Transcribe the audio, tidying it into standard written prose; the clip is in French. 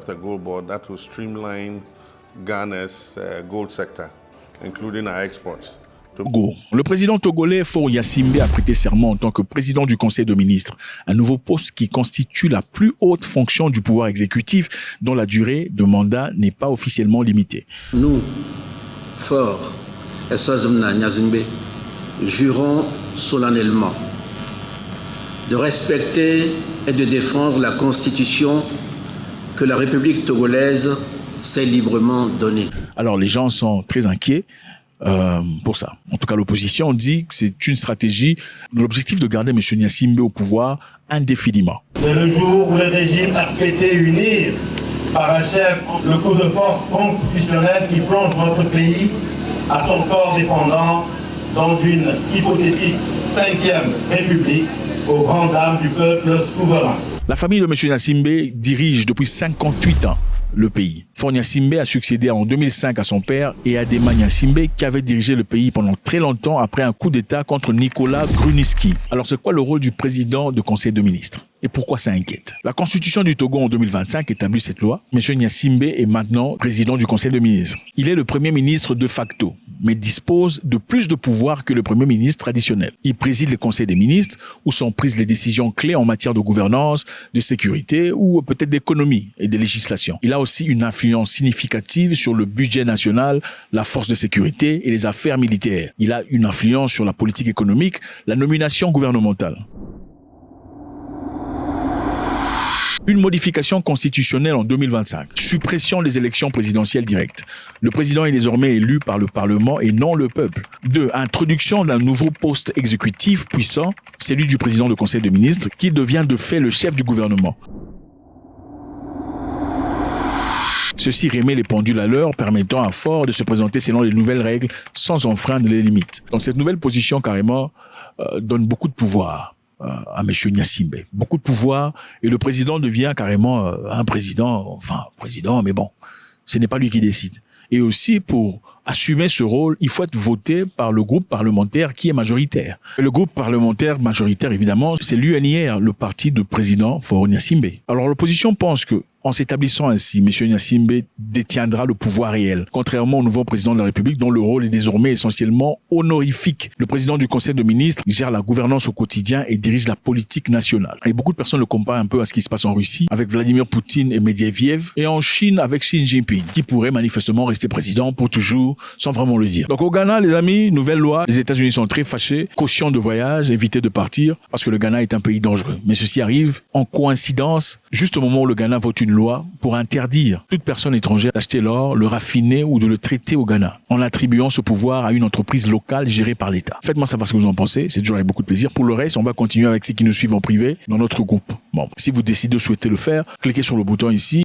after gold board that will streamline Ghana's gold sector, including our exports. Togo. Le président togolais Faure Gnassingbé a prêté serment en tant que président du Conseil de ministres, un nouveau poste qui constitue la plus haute fonction du pouvoir exécutif dont la durée de mandat n'est pas officiellement limitée. Nous, Faure Gnassingbé, jurons solennellement de respecter et de défendre la Constitution que la République togolaise s'est librement donnée. Alors les gens sont très inquiets pour ça. En tout cas, l'opposition dit que c'est une stratégie, l'objectif de garder M. Gnassingbé au pouvoir indéfiniment. C'est le jour où le régime RPT unir parachève le coup de force constitutionnel qui plonge notre pays à son corps défendant dans une hypothétique 5e République aux grandes dames du peuple souverain. La famille de M. Gnassingbé dirige depuis 58 ans le pays. Faure Gnassingbé a succédé en 2005 à son père et à Adema Gnassingbé qui avait dirigé le pays pendant très longtemps après un coup d'État contre Nicolas Gruniski. Alors c'est quoi le rôle du président du Conseil de ministres? Et pourquoi ça inquiète? La Constitution du Togo en 2025 établit cette loi. M. Gnassingbé est maintenant président du Conseil de ministres. Il est le premier ministre de facto, mais dispose de plus de pouvoir que le premier ministre traditionnel. Il préside le Conseil des ministres où sont prises les décisions clés en matière de gouvernance, de sécurité ou peut-être d'économie et de législation. Il a aussi une influence significative sur le budget national, la force de sécurité et les affaires militaires. Il a une influence sur la politique économique, la nomination gouvernementale. Une modification constitutionnelle en 2025. Suppression des élections présidentielles directes. Le président est désormais élu par le Parlement et non le peuple. 2. Introduction d'un nouveau poste exécutif puissant, celui du président du Conseil des ministres, qui devient de fait le chef du gouvernement. Ceci remet les pendules à l'heure, permettant à Faure de se présenter selon les nouvelles règles sans enfreindre les limites. Donc cette nouvelle position carrément donne beaucoup de pouvoir à M. Gnassingbé. Beaucoup de pouvoir et le président devient carrément un président, mais bon, ce n'est pas lui qui décide. Et aussi pour assumer ce rôle, il faut être voté par le groupe parlementaire qui est majoritaire. Et le groupe parlementaire majoritaire, évidemment, c'est l'UNIR, le parti du président Faure Gnassingbé. Alors l'opposition pense que en s'établissant ainsi, M. Gnassingbé détiendra le pouvoir réel, contrairement au nouveau président de la République dont le rôle est désormais essentiellement honorifique. Le président du Conseil de ministres gère la gouvernance au quotidien et dirige la politique nationale. Et beaucoup de personnes le comparent un peu à ce qui se passe en Russie avec Vladimir Poutine et Medvedev et en Chine avec Xi Jinping, qui pourrait manifestement rester président pour toujours sans vraiment le dire. Donc au Ghana, les amis, nouvelle loi, les États-Unis sont très fâchés, caution de voyage, évitez de partir parce que le Ghana est un pays dangereux. Mais ceci arrive en coïncidence, juste au moment où le Ghana vote une loi pour interdire toute personne étrangère d'acheter l'or, le raffiner ou de le traiter au Ghana, en attribuant ce pouvoir à une entreprise locale gérée par l'État. Faites-moi savoir ce que vous en pensez, c'est toujours avec beaucoup de plaisir. Pour le reste, on va continuer avec ceux qui nous suivent en privé dans notre groupe. Bon, si vous décidez de souhaiter le faire, cliquez sur le bouton ici.